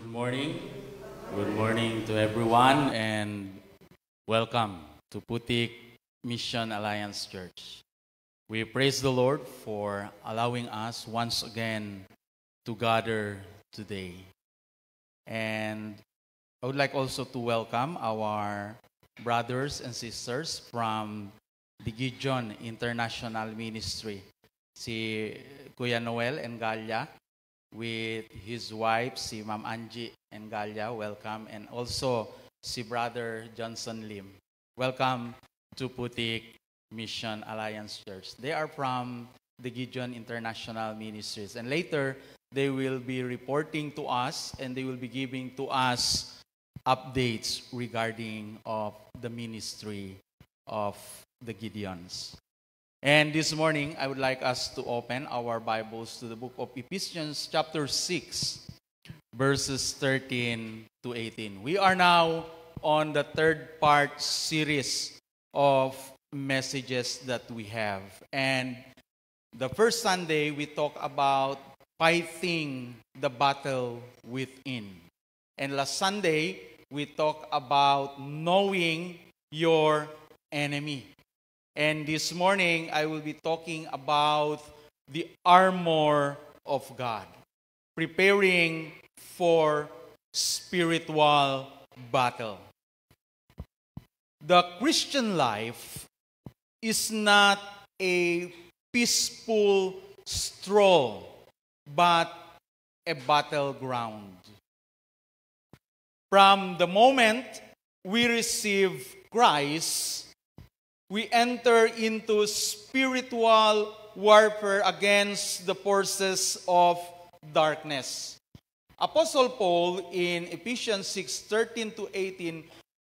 morning. Good morning to everyone and welcome to Putik Mission Alliance Church. We praise the Lord for allowing us once again to gather today. And I would like also to welcome our brothers and sisters from the Gideon International Ministry. Si Kuya Noel Engalia with his wife, si Ma'am Angie Engalia, welcome. And also si Brother Johnson Lim. Welcome to Putik Mission Alliance Church. They are from the Gideon International Ministries. And later, they will be reporting to us and they will be giving to us updates regarding of the ministry of the Gideons. And this morning, I would like us to open our Bibles to the book of Ephesians chapter 6, verses 13 to 18. We are now on the third part series of messages that we have. And the first Sunday, we talked about fighting the battle within. And last Sunday, we talked about knowing your enemy. And this morning, I will be talking about the armor of God, preparing for spiritual battle. The Christian life is not a peaceful stroll, but a battleground. From the moment we receive Christ, we enter into spiritual warfare against the forces of darkness. Apostle Paul in Ephesians 6:13 to 18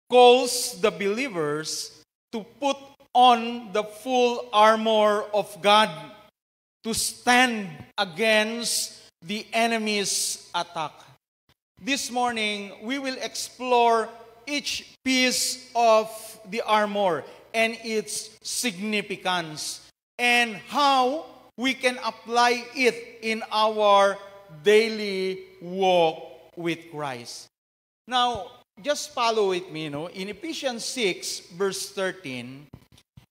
calls the believers to put on the full armor of God to stand against the enemy's attack. This morning, we will explore each piece of the armor and its significance, and how we can apply it in our daily walk with Christ. Now, just follow with me, in Ephesians 6, verse 13,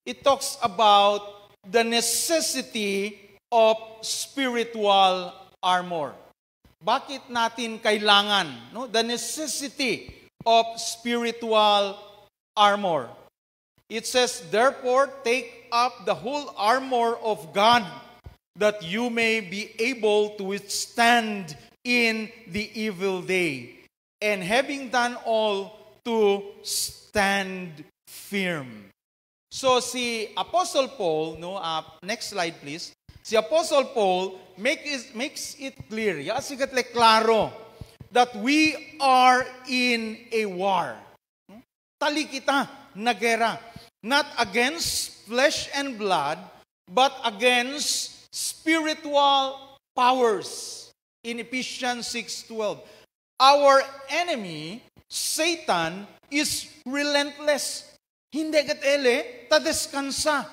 it talks about the necessity of spiritual armor. Bakit natin kailangan, the necessity of spiritual armor? It says, therefore, take up the whole armor of God, that you may be able to withstand in the evil day, and having done all, to stand firm. So si Apostle Paul, next slide please. Si Apostle Paul makes it clear, klaro, that we are in a war. Tali kita na gera. Not against flesh and blood, but against spiritual powers. In Ephesians 6:12. Our enemy, Satan, is relentless. Hindi gatele, tadeskansa.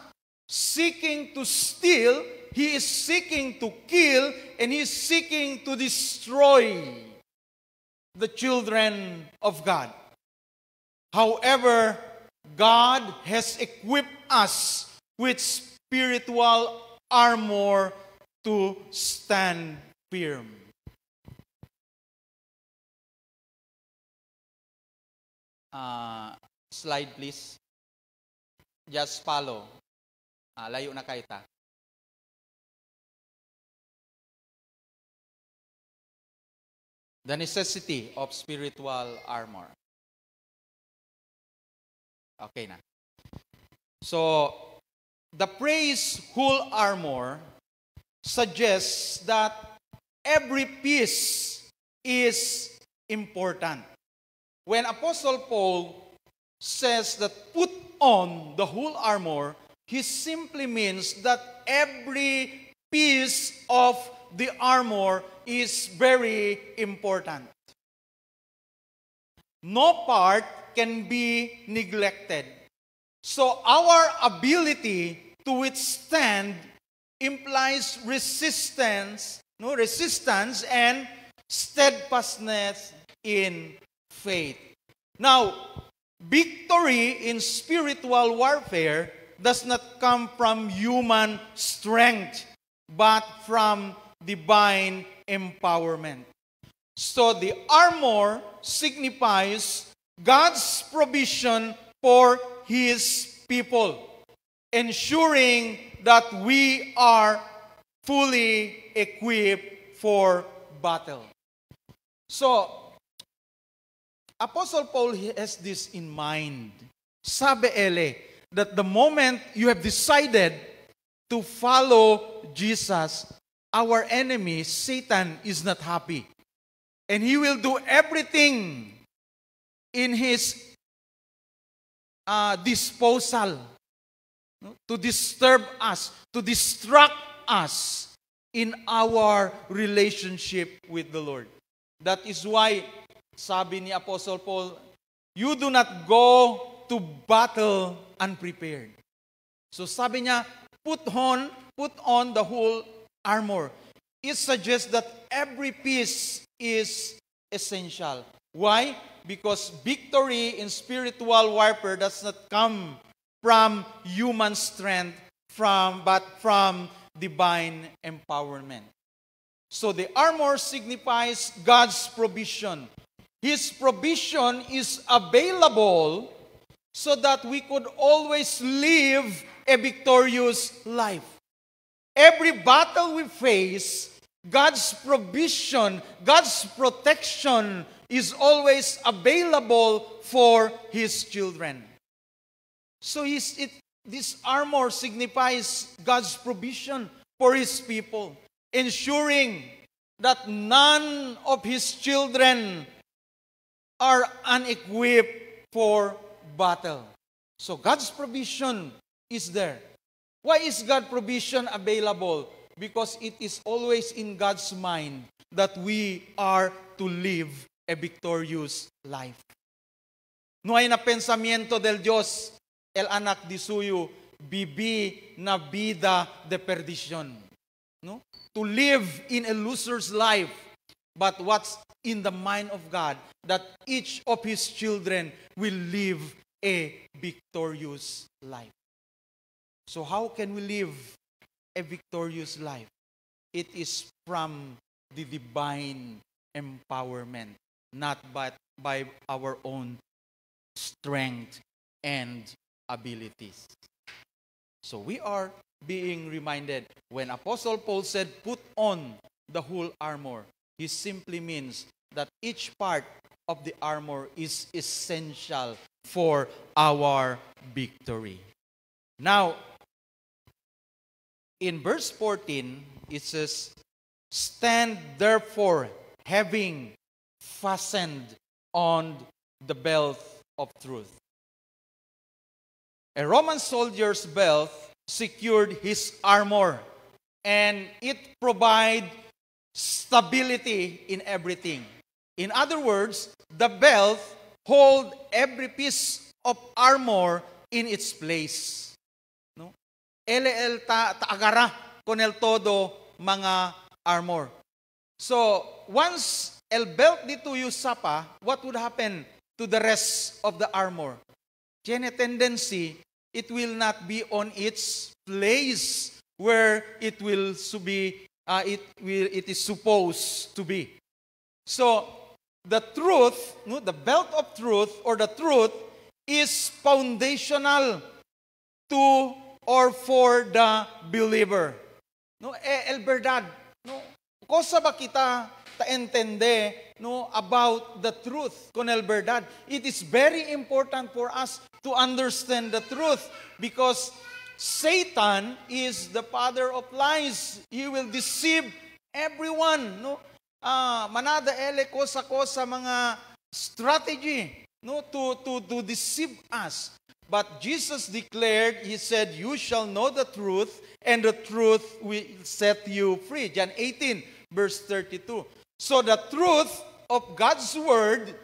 Seeking to steal, he is seeking to kill, and he is seeking to destroy the children of God. However, God has equipped us with spiritual armor to stand firm. Slide please. Just follow. Layo na kayo ta. The necessity of spiritual armor. Okay na. So, the phrase whole armor suggests that every piece is important. When Apostle Paul says that put on the whole armor, he simply means that every piece of the armor is very important. No part can be neglected. So our ability to withstand implies resistance and steadfastness in faith. Now, victory in spiritual warfare does not come from human strength, but from divine empowerment. So the armor signifies God's provision for His people, ensuring that we are fully equipped for battle. So, Apostle Paul has this in mind. Sabi that the moment you have decided to follow Jesus, our enemy, Satan, is not happy. And he will do everything in his disposal to disturb us, to distract us in our relationship with the Lord. That is why, sabi ni Apostle Paul, you do not go to battle unprepared. So sabi niya, put on the whole armor. It suggests that every piece is essential. Why? Because victory in spiritual warfare does not come from human strength, but from divine empowerment. So the armor signifies God's provision. His provision is available so that we could always live a victorious life. Every battle we face, God's provision, God's protection is always available for His children. So this armor signifies God's provision for His people, ensuring that none of His children are unequipped for battle. So God's provision is there. Why is God's provision available? Because it is always in God's mind that we are to live a victorious life. No hay na pensamiento del Diyos, el anak di suyo, bibi na vida de perdición. No? To live in a loser's life, but what's in the mind of God, that each of His children will live a victorious life. So how can we live a victorious life? It is from the divine empowerment, not by our own strength and abilities. So we are being reminded when Apostle Paul said, put on the whole armor, he simply means that each part of the armor is essential for our victory. Now, in verse 14, it says, stand therefore, having fastened on the belt of truth. A Roman soldier's belt secured his armor, and it provided stability in everything. In other words, the belt hold every piece of armor in its place. No? Ele taagara con el todo mga armor. So, once el belt dito usapa, what would happen to the rest of the armor? Tiene tendency, it will not be on its place where it is supposed to be. So, the truth, no, the belt of truth or the truth is foundational to or for the believer. No, el verdad, no, cosa ba kita entende, no, about the truth con el verdad? It is very important for us to understand the truth because Satan is the father of lies. He will deceive everyone, no? Manada kosa mga strategy, no, to deceive us. But Jesus declared, He said, you shall know the truth, and the truth will set you free. John 18, verse 32. So the truth of God's word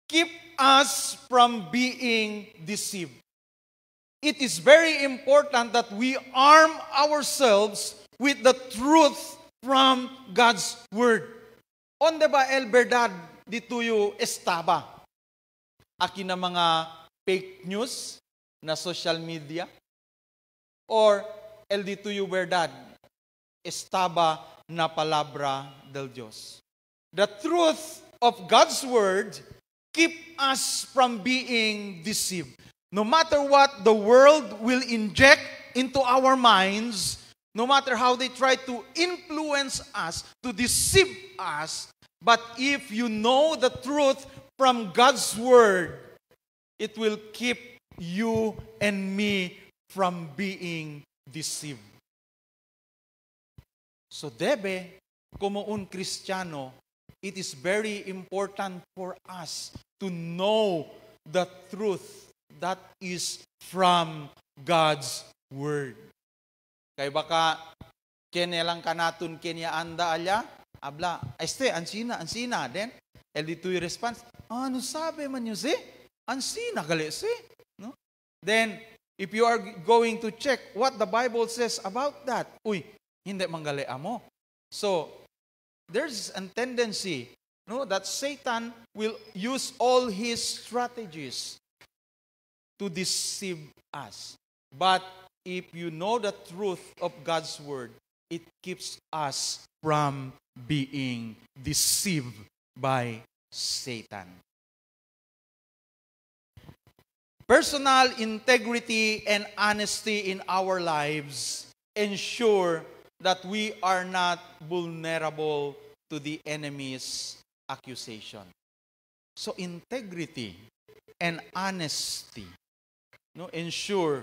keep us from being deceived. It is very important that we arm ourselves with the truth from God's word. Onde ba el verdad dituyo estaba. Akin na mga fake news na social media. Or el dituyo verdad. Estaba na palabra del Dios. The truth of God's word keep us from being deceived. No matter what the world will inject into our minds, no matter how they try to influence us, to deceive us, but if you know the truth from God's word, it will keep you and me from being deceived. So debe, como un Kristiyano, it is very important for us to know the truth that is from God's word. Kay baka kene lang kanatun kenya anda alya, abla, ansina, then el dito'y response, ano sabi man yun si? Ansina gali si? No? Then, if you are going to check what the Bible says about that, uy, hindi manggali mo. So, there's a tendency, no, that Satan will use all his strategies to deceive us. But if you know the truth of God's word, it keeps us from being deceived by Satan. Personal integrity and honesty in our lives ensure that we are not vulnerable to the enemy's accusation. So integrity and honesty, no, ensure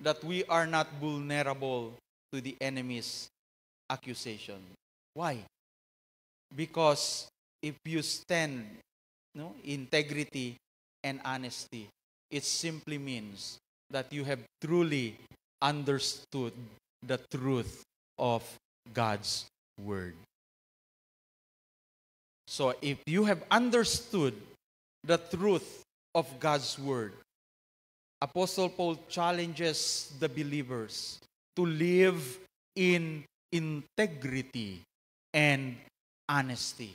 that we are not vulnerable to the enemy's accusation. Why? Because if you stand, no, integrity and honesty, it simply means that you have truly understood the truth of God's word. So if you have understood the truth of God's word, Apostle Paul challenges the believers to live in integrity and honesty,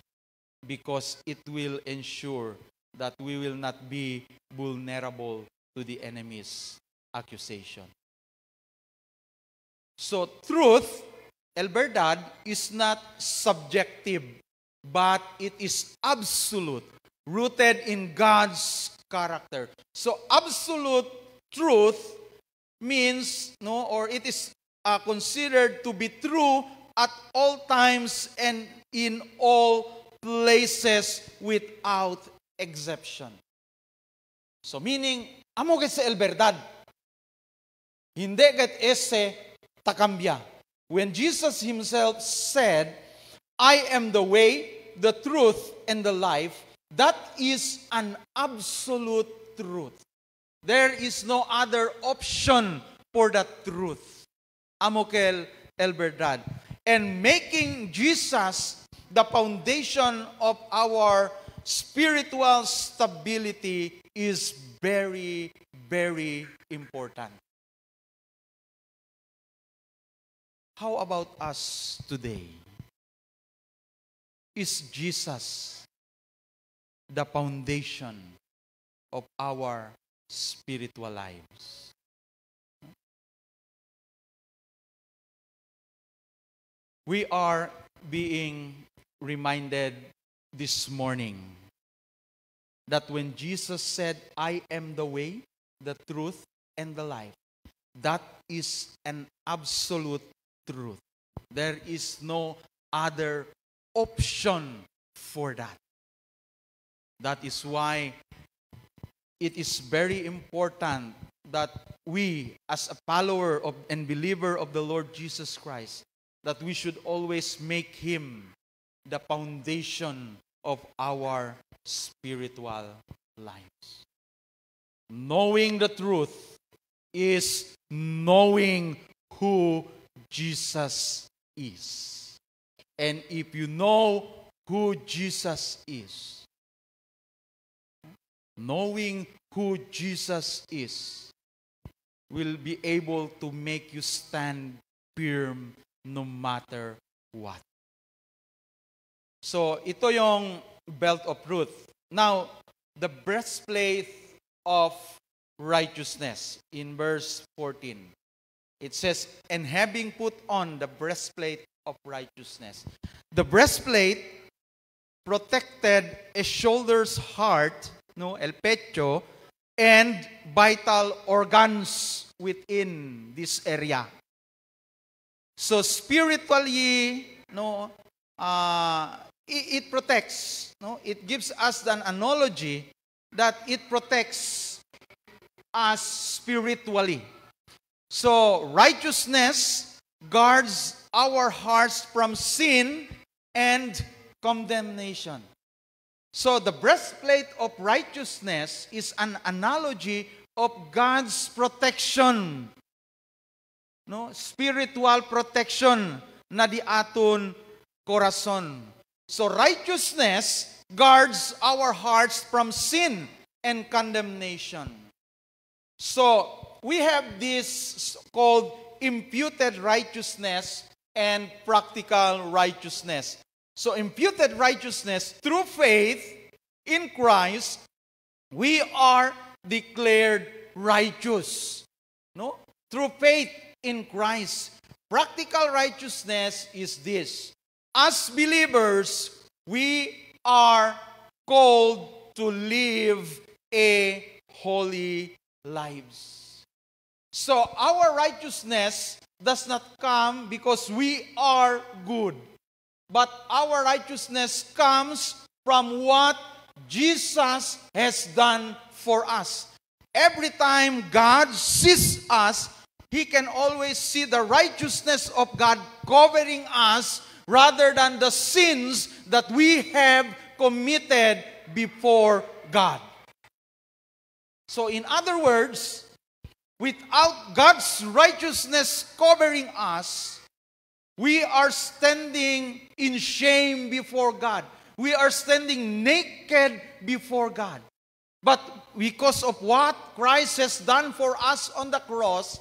because it will ensure that we will not be vulnerable to the enemy's accusation. So truth, el verdad, is not subjective, but it is absolute, rooted in God's character. So absolute truth means, no, or it is considered to be true at all times and in all places without exception. So meaning, amo ket sa el verdad. Hindi ket ese takambya. When Jesus himself said, I am the way, the truth, and the life, that is an absolute truth. There is no other option for that truth. Amokel el verdad. And making Jesus the foundation of our spiritual stability is very, very important. How about us today? Is Jesus the foundation of our spiritual lives? We are being reminded this morning that when Jesus said, I am the way, the truth, and the life, that is an absolute truth. There is no other option for that. That is why it is very important that we, as a follower of and believer of the Lord Jesus Christ, that we should always make Him the foundation of our spiritual lives. Knowing the truth is knowing who Jesus is. And if you know who Jesus is, knowing who Jesus is will be able to make you stand firm no matter what. So, ito yung belt of truth. Now, the breastplate of righteousness in verse 14. It says, and having put on the breastplate of righteousness. The breastplate protected a shoulder's heart, no, el pecho, and vital organs within this area. So spiritually, no, it protects. No, it gives us an analogy that it protects us spiritually. So righteousness guards our hearts from sin and condemnation. So the breastplate of righteousness is an analogy of God's protection. No, spiritual protection na di aton corazon. So righteousness guards our hearts from sin and condemnation. So we have this called imputed righteousness and practical righteousness. So imputed righteousness, through faith in Christ, we are declared righteous. No? Through faith in Christ. Practical righteousness is this. As believers, we are called to live a holy lives. So our righteousness does not come because we are good, but our righteousness comes from what Jesus has done for us. Every time God sees us, He can always see the righteousness of God covering us rather than the sins that we have committed before God. So in other words, without God's righteousness covering us, we are standing in shame before God. We are standing naked before God. But because of what Christ has done for us on the cross,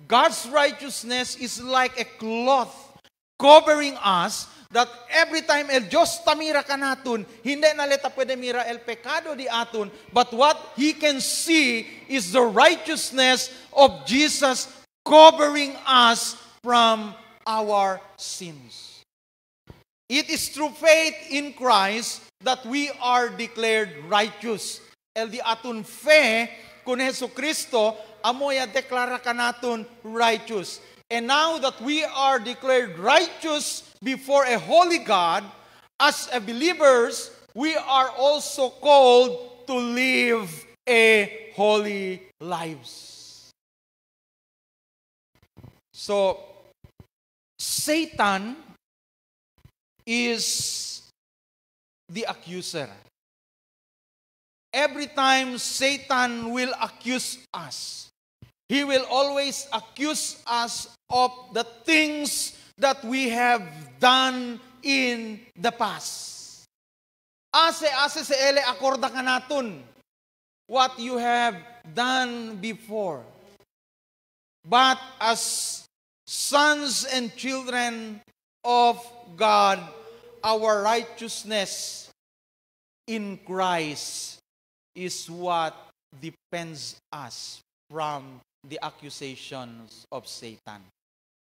God's righteousness is like a cloth covering us, that every time el Diyos tamira ka naton, hindi na leta pwede mira el pecado di aton, but what He can see is the righteousness of Jesus covering us from our sins. It is through faith in Christ that we are declared righteous. El di aton fe kun Jesucristo, amoya deklara ka naton righteous. And now that we are declared righteous before a holy God, as a believers, we are also called to live a holy lives. So, Satan is the accuser. Every time Satan will accuse us, he will always accuse us of the things that we have done in the past. Ase sa ele akorda ka naton what you have done before. But as sons and children of God, our righteousness in Christ is what defends us from the accusations of Satan.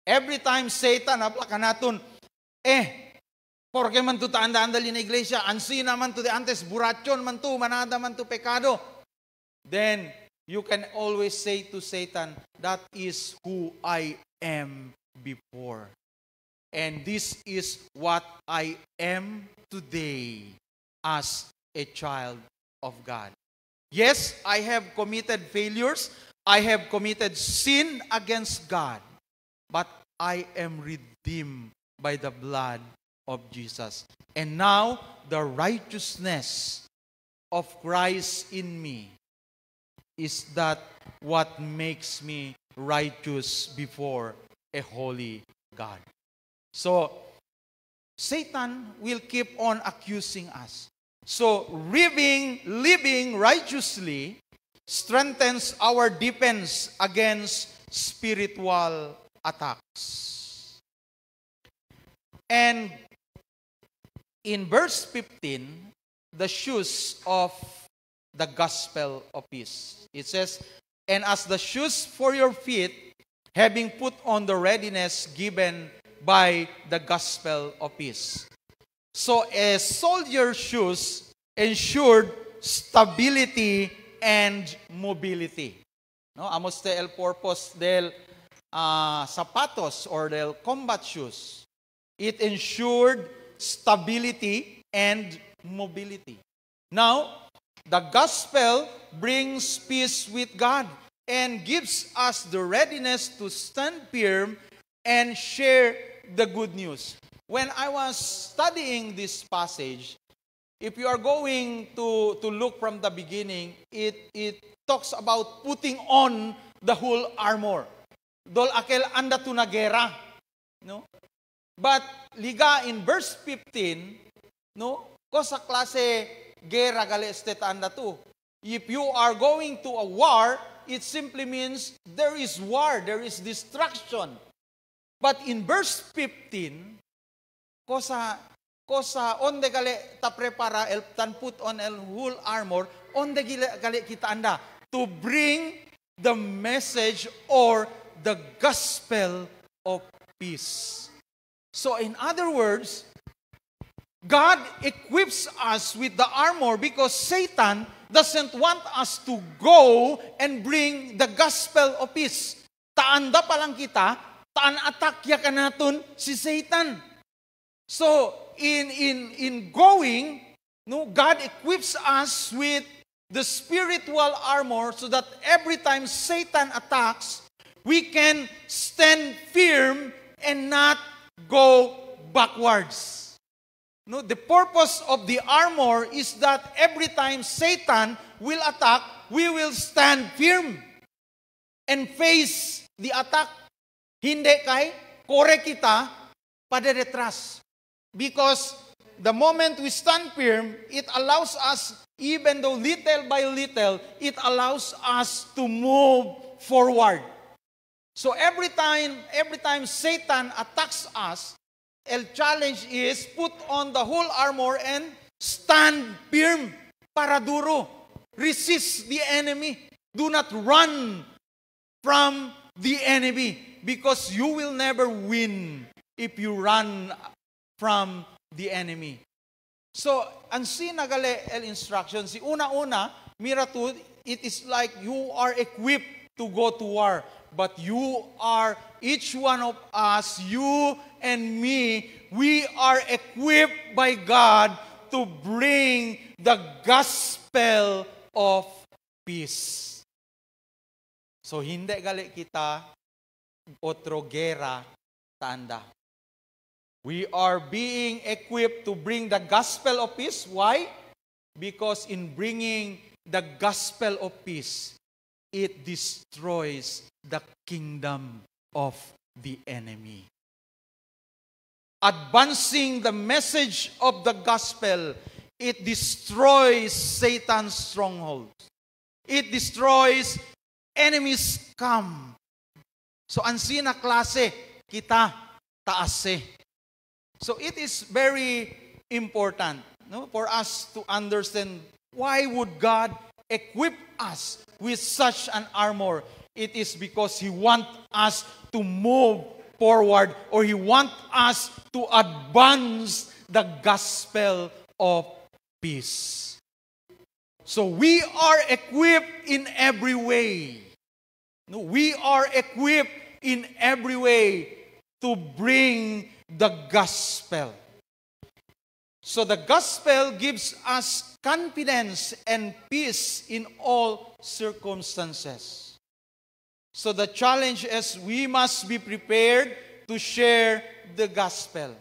Every time Satan, apla ka naton, porque man to taanda-andal in iglesia, ansina man to the antes, burachon man to, manada man to pecado. Then, you can always say to Satan, that is who I am before. And this is what I am today as a child of God. Yes, I have committed failures. I have committed sin against God. But I am redeemed by the blood of Jesus. And now, the righteousness of Christ in me is that what makes me righteous before a holy God. So, Satan will keep on accusing us. So, living righteously strengthens our defense against spiritual attacks. And in verse 15, the shoes of the gospel of peace. It says, and as the shoes for your feet, having put on the readiness given by the gospel of peace. So a soldier's shoes ensured stability and mobility. No, amos el purpose del sapatos or del combat shoes. It ensured stability and mobility. Now, the gospel brings peace with God and gives us the readiness to stand firm and share the good news. When I was studying this passage, if you are going to look from the beginning, it talks about putting on the whole armor. Dol akel anda tu na gera. No? But liga in verse 15, no? Ko sa klase gera gali este anda tu. If you are going to a war, it simply means there is war, there is destruction. But in verse 15, ko sa onde gali ta prepara el tan put on el whole armor, onde gali kita anda to bring the message or the gospel of peace. So in other words, God equips us with the armor because Satan doesn't want us to go and bring the gospel of peace. Taanda pa lang kita, taan attack ya kanaton si Satan. So in going, no, God equips us with the spiritual armor so that every time Satan attacks, we can stand firm and not go backwards. No, the purpose of the armor is that every time Satan will attack, we will stand firm and face the attack. Hindi kay kore kita padedetras. Because the moment we stand firm, it allows us, even though little by little, it allows us to move forward. So every time Satan attacks us, the challenge is put on the whole armor and stand firm, para duro. Resist the enemy. Do not run from the enemy because you will never win if you run from the enemy. So, ang sinagali el instruction, si una-una, miratu, it is like you are equipped to go to war. But you are, each one of us, you and me, we are equipped by God to bring the gospel of peace. So, hindi gali kita otro gera tanda. We are being equipped to bring the gospel of peace. Why? Because in bringing the gospel of peace, it destroys the kingdom of the enemy. Advancing the message of the gospel, it destroys Satan's strongholds. It destroys enemies' camp. So, ansi na klase kita taase. So, it is very important, no, for us to understand why would God equip us with such an armor. It is because He wants us to move forward, or He wants us to advance the gospel of peace. So we are equipped in every way. No, we are equipped in every way to bring the gospel. So the gospel gives us confidence and peace in all circumstances. So the challenge is we must be prepared to share the gospel.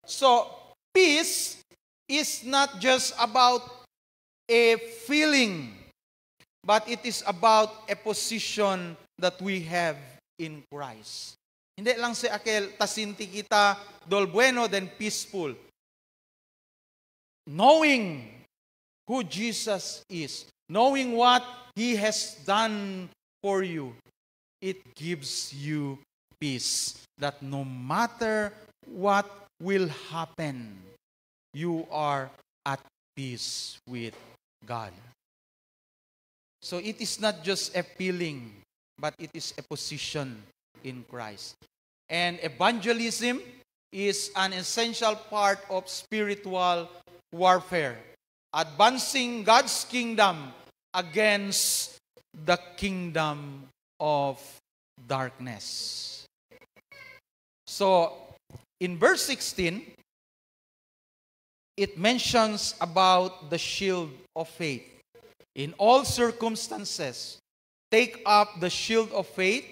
So peace is not just about a feeling, but it is about a position that we have in Christ. Hindi lang si akel tasinti kita dol bueno then peaceful. Knowing who Jesus is, knowing what He has done for you, it gives you peace. That no matter what will happen, you are at peace with God. So it is not just a feeling, but it is a position in Christ. And evangelism is an essential part of spiritual warfare, advancing God's kingdom against the kingdom of darkness. So, in verse 16, it mentions about the shield of faith. In all circumstances, take up the shield of faith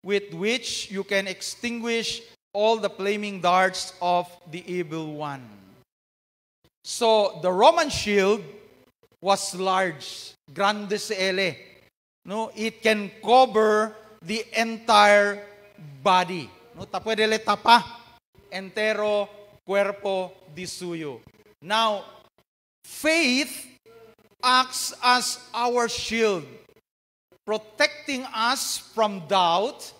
with which you can extinguish all the flaming darts of the evil one. So, the Roman shield was large, grande CL. No, it can cover the entire body. No, pwede le tapa, entero cuerpo di suyo. Now, faith acts as our shield, protecting us from doubt.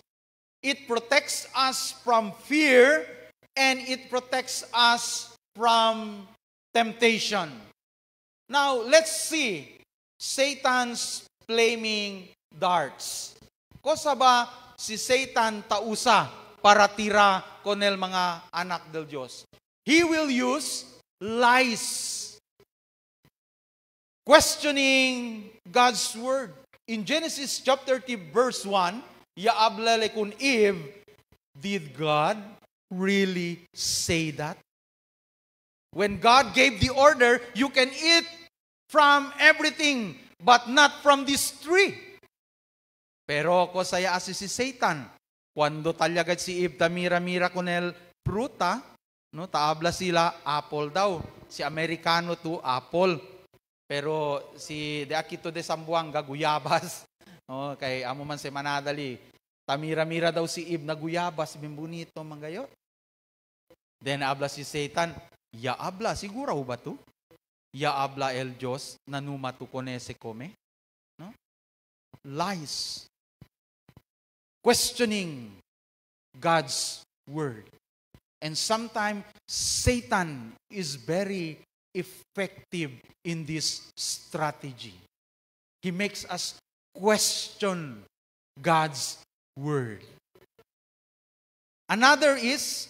It protects us from fear, and it protects us from temptation. Now, let's see Satan's flaming darts. Kosa ba si Satan tausa para tira con el mga anak del Diyos? He will use lies, questioning God's word. In Genesis chapter 30 verse 1, yaablale kun Eve, did God really say that? When God gave the order, you can eat from everything, but not from this tree. Pero ko saya asi si Satan, cuando talyagat si Eve tamira-mira con el fruta, no, taabla sila apple daw. Si Amerikano to apple. Pero si de akito de Sambuanga guyabas. No, kay amo man si Manadali, tamira-mira daw si Eve na guyabas, bimbunito manggayo. Then abla si Satan, ya habla, siguro ba to? Ya habla el Diyos na numatu con ese come? No? Lies. Questioning God's word. And sometimes Satan is very effective in this strategy. He makes us question God's word. Another is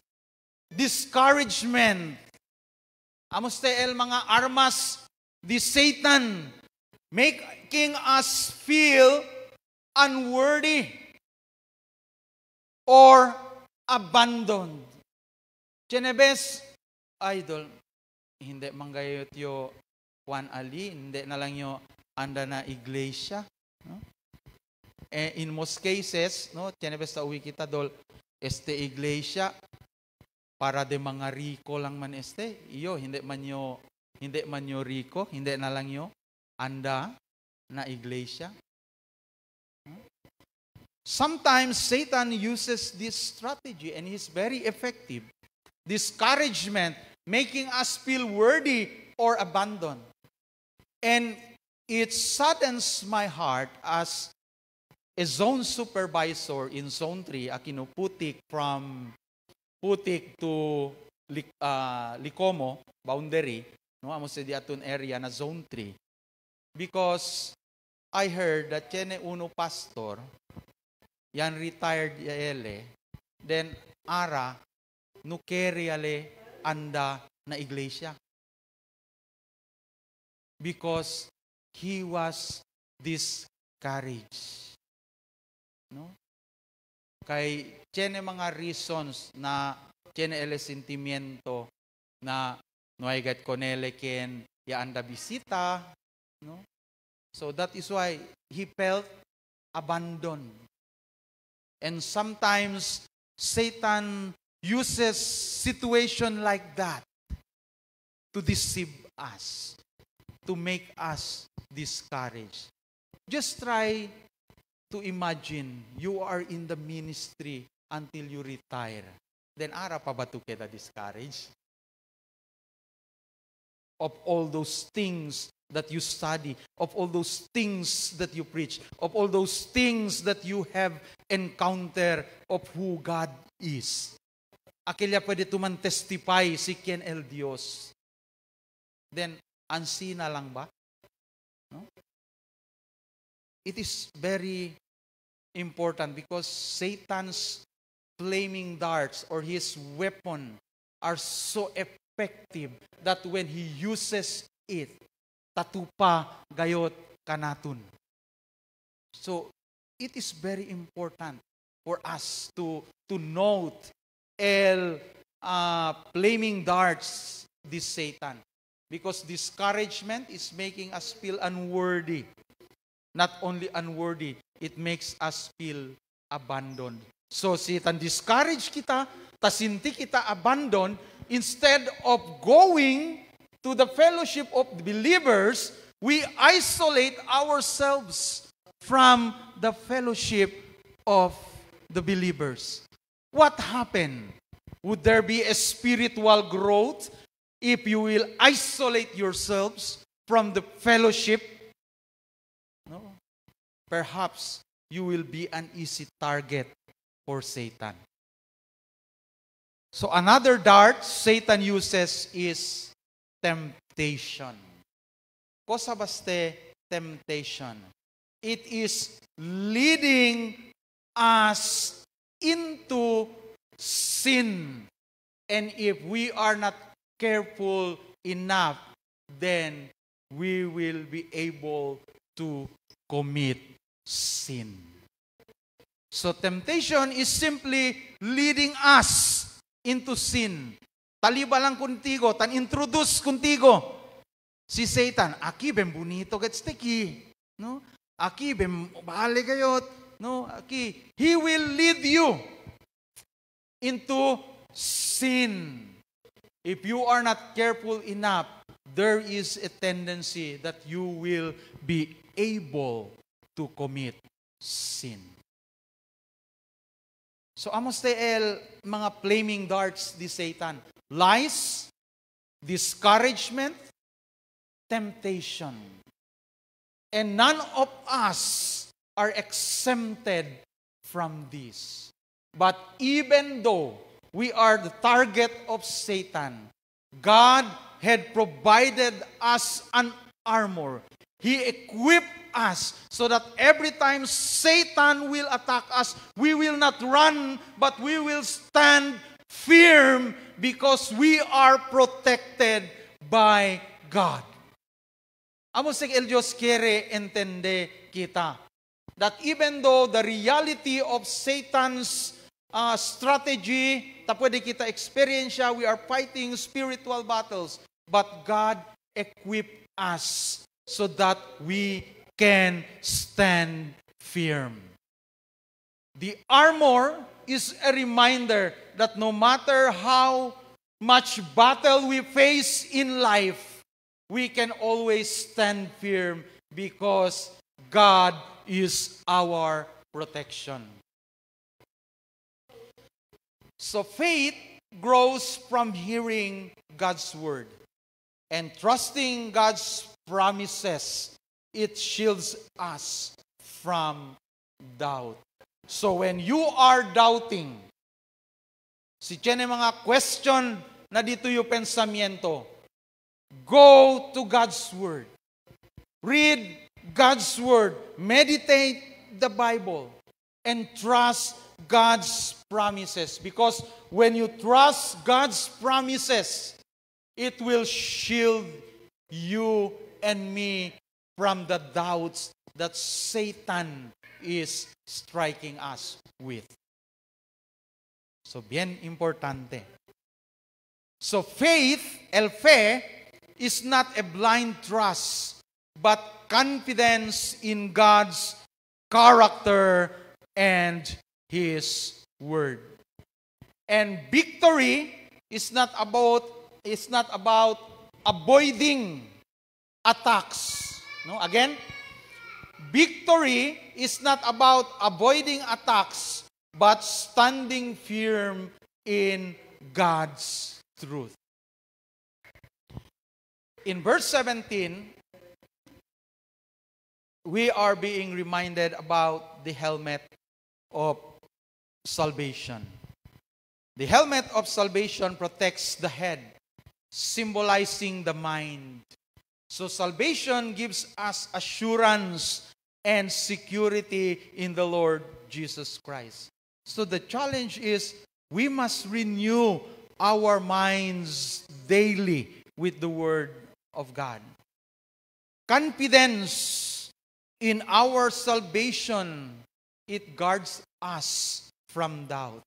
discouragement. Amuste el mga armas di Satan, making us feel unworthy or abandoned. Chenebes, idol, hindi manggayot yo Juan Ali, hindi na lang yo anda na iglesia. No? In most cases, no, chenebes sa uwi kita dol, este iglesia, para de mga riko lang man este, iyo, hindi man yo riko, hindi na lang yo anda na iglesia. Sometimes Satan uses this strategy and he's very effective. Discouragement, making us feel worthy or abandoned. And it saddens my heart as a zone supervisor in Zone 3, Aquino Putik, from Putik to Licomo, boundary, no, amo sa diaton area na Zone 3. Because I heard that tiene uno pastor, yan retired yaele, then ara, nukeriale anda na iglesia. Because he was discouraged. No? Kay tiene mga reasons na tiene el sentimiento na no hay gat konele ken ya anda bisita, no? So that is why he felt abandoned. And sometimes Satan uses situation like that to deceive us, to make us discouraged. Just try to imagine you are in the ministry until you retire. Then ara pa ba to kita discouraged? Of all those things that you study, of all those things that you preach, of all those things that you have encountered of who God is. Akilya pwede tuman testify si Ken el Dios. Then, Ansina lang ba? No? It is very important because Satan's flaming darts or his weapon are so effective that when he uses it, tatupa gayot kanatun. So, it is very important for us to note flaming darts this Satan. Because discouragement is making us feel unworthy. Not only unworthy, it makes us feel abandoned. So, Satan discourage kita, tasinti kita abandoned, instead of going to the fellowship of believers, we isolate ourselves from the fellowship of the believers. What happened? Would there be a spiritual growth if you will isolate yourselves from the fellowship? No. Perhaps you will be an easy target for Satan. So another dart Satan uses is temptation. Cosa baste temptation? It is leading us into sin. And if we are not careful enough, then we will be able to commit sin. So temptation is simply leading us into sin. Taliba lang kuntigo, tan introduce kuntigo. Si Satan, aki bem bonito gets sticky. No? Aki bem bahali kayot. No? Aki, he will lead you into sin. If you are not careful enough, there is a tendency that you will be able to commit sin. So, amos mga flaming darts di Satan. Lies, discouragement, temptation. And none of us are exempted from this. But even though we are the target of Satan, God had provided us an armor. He equipped us so that every time Satan will attack us, we will not run, but we will stand firm because we are protected by God. Amo sig el Dios quiere entende kita that even though the reality of Satan's strategy, ta pwede kita experience siya, we are fighting spiritual battles, but God equipped us so that we can stand firm. The armor is a reminder that no matter how much battle we face in life, we can always stand firm because God is our protection. So faith grows from hearing God's word and trusting God's promises. It shields us from doubt. So when you are doubting, si tiene mga question na dito yung pensamiento, go to God's word. Read God's word. Meditate the Bible. And trust God's promises. Because when you trust God's promises, it will shield you and me from the doubts that Satan is striking us with. So, bien importante. So, faith, el fe, is not a blind trust, but confidence in God's character and His word. And victory is not about avoiding attacks. No, again, victory is not about avoiding attacks, but standing firm in God's truth. In verse 17, we are being reminded about the helmet of salvation. The helmet of salvation protects the head, symbolizing the mind. So salvation gives us assurance and security in the Lord Jesus Christ. So the challenge is we must renew our minds daily with the Word of God. Confidence in our salvation, it guards us from doubt.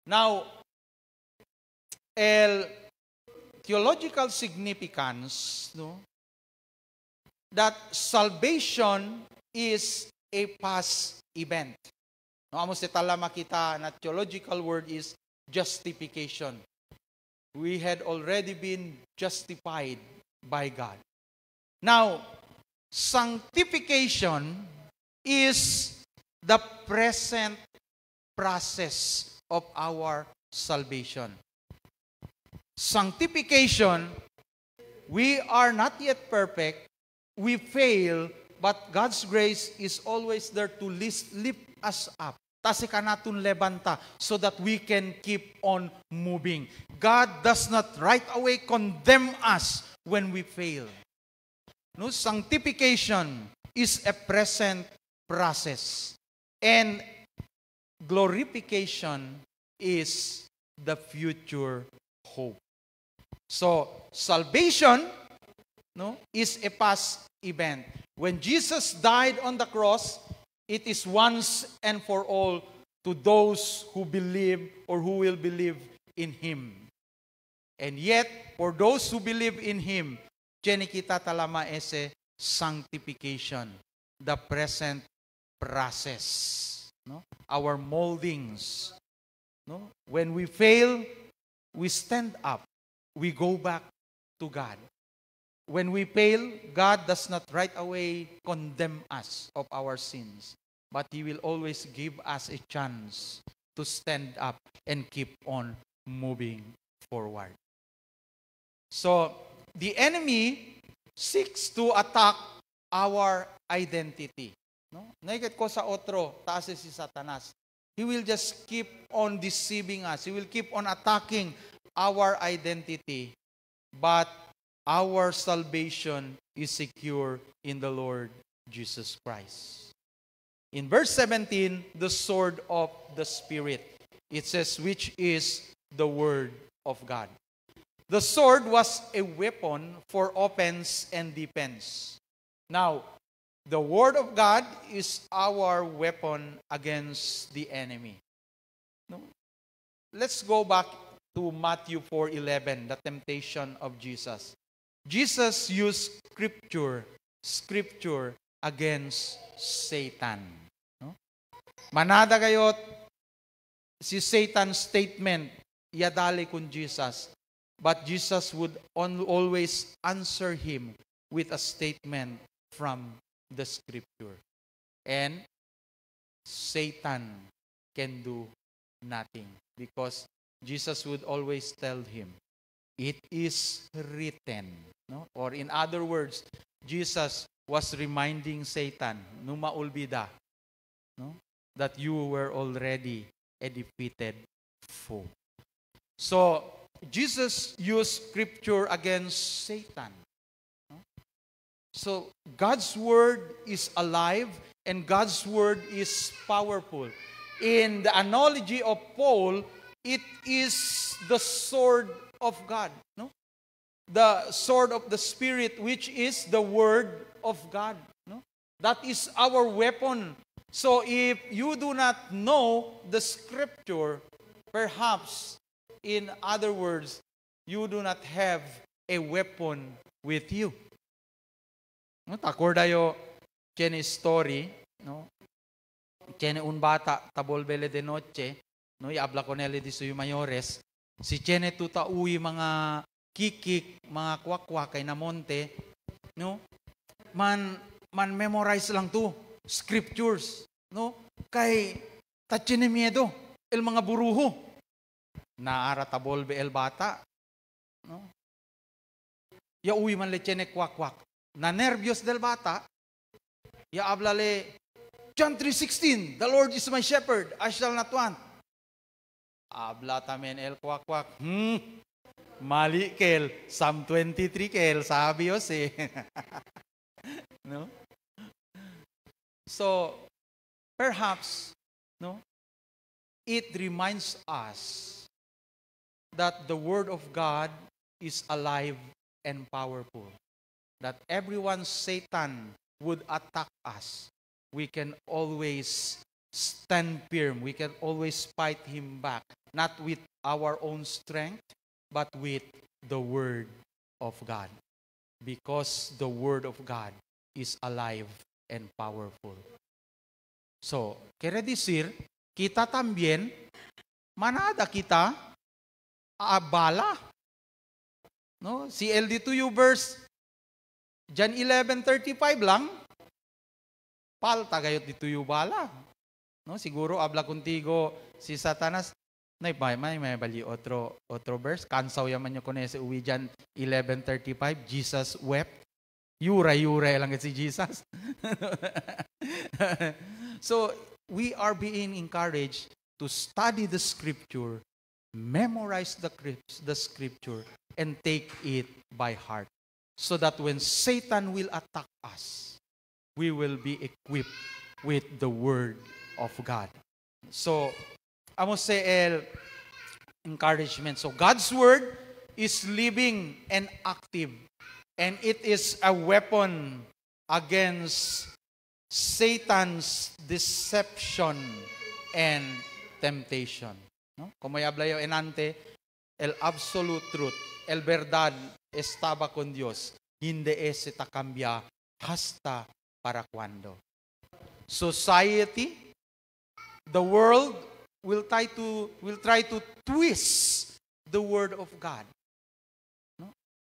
Now, theological significance, no, that salvation is a past event. No, amo si tala makita na theological word is justification. We had already been justified by God. Now, sanctification is the present process of our salvation. Sanctification, we are not yet perfect, we fail, but God's grace is always there to lift us up. Tasi ka natin lebanta so that we can keep on moving. God does not right away condemn us when we fail. No, sanctification is a present process. And glorification is the future hope. So, salvation, no, is a past event. When Jesus died on the cross, it is once and for all to those who believe or who will believe in Him. And yet, for those who believe in Him, kita talama ese sanctification, the present process, no? Our moldings. No? When we fail, we stand up. We go back to God. When we fail, God does not right away condemn us of our sins, but He will always give us a chance to stand up and keep on moving forward. So, the enemy seeks to attack our identity. No? Nakikit ko sa otro, taas si Satanas. He will just keep on deceiving us. He will keep on attacking our identity. But our salvation is secure in the Lord Jesus Christ. In verse 17, the sword of the Spirit. It says, which is the Word of God. The sword was a weapon for offense and defense. Now, the Word of God is our weapon against the enemy. No? Let's go back to Matthew 4:11, the temptation of Jesus. Jesus used scripture against Satan. No? Manada kayot si Satan's statement, yadali kun Jesus. But Jesus would always answer him with a statement from the Scripture. And Satan can do nothing because Jesus would always tell him, it is written. No? Or in other words, Jesus was reminding Satan, numa ulbida, no? That you were already a defeated foe. So, Jesus used scripture against Satan. So, God's word is alive and God's word is powerful. In the analogy of Paul, it is the sword of God. No? The sword of the Spirit, which is the word of God. No? That is our weapon. So, if you do not know the scripture, perhaps in other words, you do not have a weapon with you. No, takorda yo chene story, no? Chene un bata tabolbele de noche, no, iabla ko nele di suyo mayores. Si chene tuta uwi mga kikik, mga kwak-kwak kay namonte, no? Man memorize lang to scriptures, no? Kay tachene miedo el mga buruho. Naaratabol be el bata. No? Ya uwi man le chene kwak-kwak. Na nervyos del bata, ya hablale, John 3:16, the Lord is my shepherd, I shall not want. Habla tamen el kwak-kwak. Mali, Kel. Psalm 23, Kel. Sabi Jose. No? So, perhaps, no, it reminds us that the Word of God is alive and powerful. That everyone Satan would attack us, we can always stand firm. We can always fight him back. Not with our own strength, but with the Word of God. Because the Word of God is alive and powerful. So, quiere decir, kita también, manada kita, bala. No? Si LD2U verse, John 11:35 lang, palta gayot dito yu bala. No? Siguro, habla contigo si Satanas, may bali otro verse, kansaw yaman nyo kung sa uwi John 11:35, Jesus wept. Yura lang si Jesus. So, we are being encouraged to study the Scripture, memorize the Scripture, and take it by heart. So that when Satan will attack us, we will be equipped with the Word of God. So, amo say encouragement. So, God's Word is living and active. And it is a weapon against Satan's deception and temptation. No? Como habla yo enante, el absolute truth, el verdad estaba con Dios. Hindi ese ta cambia hasta para cuando. Society, the world will try to twist the word of God.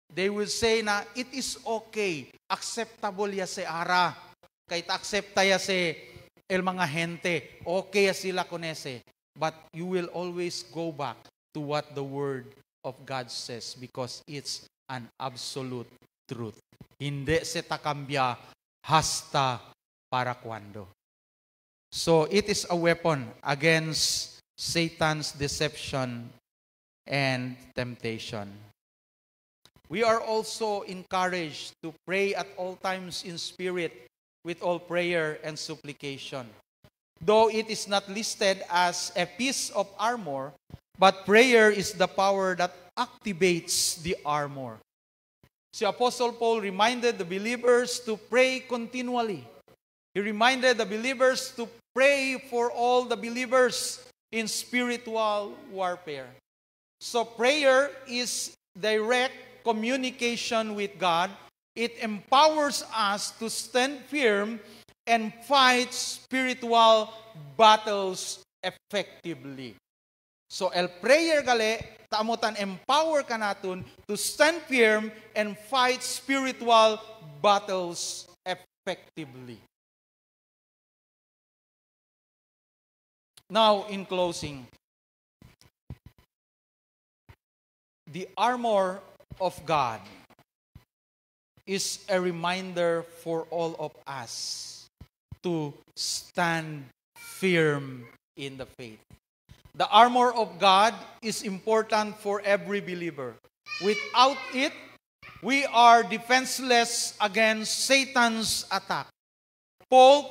They will say na, it is okay, acceptable ya si ara, kahit accepta ya si el mga gente, okay ya sila con ese. But you will always go back to what the Word of God says because it's an absolute truth. Hindi se takambya hasta para cuando. So it is a weapon against Satan's deception and temptation. We are also encouraged to pray at all times in spirit with all prayer and supplication. Though it is not listed as a piece of armor, but prayer is the power that activates the armor. Si Apostle Paul reminded the believers to pray continually. He reminded the believers to pray for all the believers in spiritual warfare. So prayer is direct communication with God. It empowers us to stand firm and fight spiritual battles effectively. So, el prayer gali, taamutan empower ka natin to stand firm and fight spiritual battles effectively. Now, in closing, the armor of God is a reminder for all of us to stand firm in the faith. The armor of God is important for every believer. Without it, we are defenseless against Satan's attack. Paul's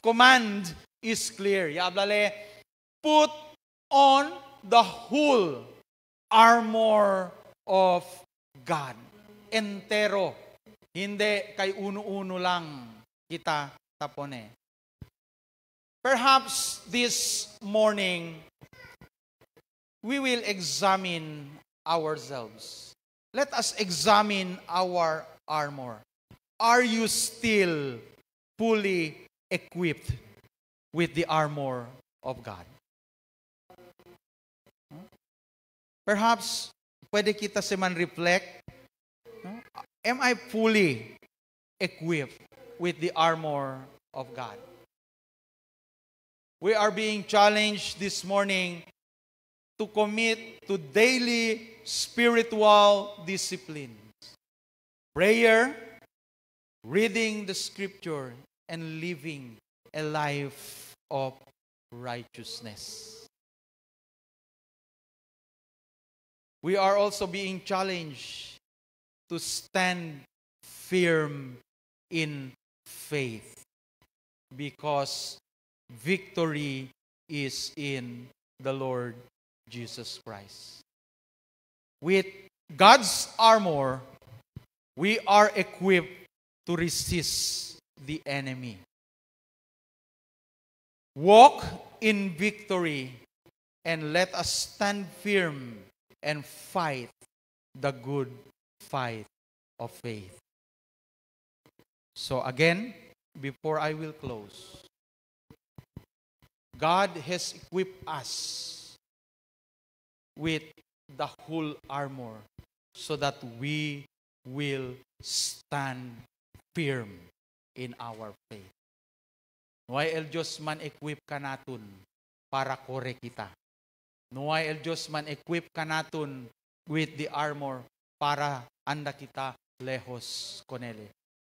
command is clear. Yablale, put on the whole armor of God. Entero. Hindi kay uno-uno lang kita tapone. Perhaps this morning, we will examine ourselves. Let us examine our armor. Are you still fully equipped with the armor of God? Perhaps, pwede kita seman reflect, no? Am I fully equipped with the armor of God? We are being challenged this morning to commit to daily spiritual disciplines. Prayer, reading the Scripture, and living a life of righteousness. we are also being challenged to stand firm in faith because victory is in the Lord Jesus Christ. With God's armor, we are equipped to resist the enemy. Walk in victory and let us stand firm and fight the good fight of faith. So again, before I will close, God has equipped us with the whole armor so that we will stand firm in our faith. Nuway el Diyos man equip ka naton para kore kita. Nuway el Diyos man equip ka naton with the armor para anda kita lehos konele.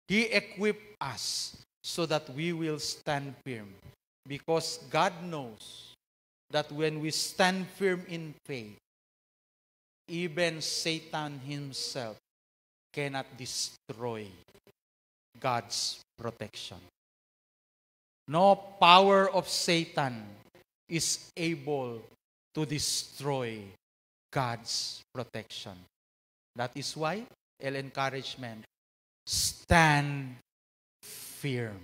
He equipped us so that we will stand firm. Because God knows that when we stand firm in faith, even Satan himself cannot destroy God's protection. No power of Satan is able to destroy God's protection. That is why, encouragement, stand firm.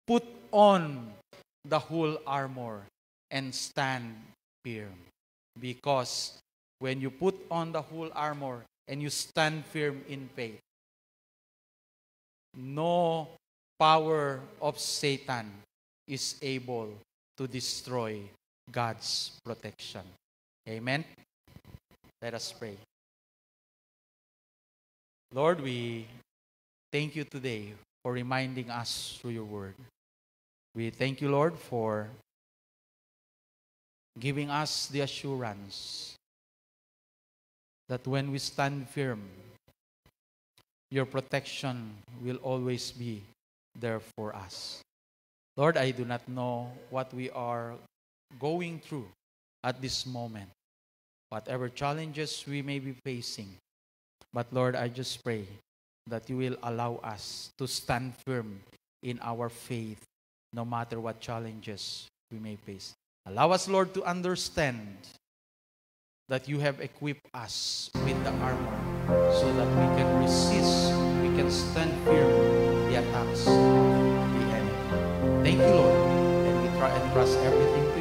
Put on the whole armor and stand firm. Because when you put on the whole armor and you stand firm in faith, no power of Satan is able to destroy God's protection. Amen? Let us pray. Lord, we thank you today for reminding us through your word. We thank you, Lord, for giving us the assurance that when we stand firm, your protection will always be there for us. Lord, I do not know what we are going through at this moment, whatever challenges we may be facing. But Lord, I just pray that you will allow us to stand firm in our faith, no matter what challenges we may face. Allow us, Lord, to understand that you have equipped us with the armor so that we can resist, we can stand firm the attacks of the enemy. Thank you, Lord, and we try and trust everything to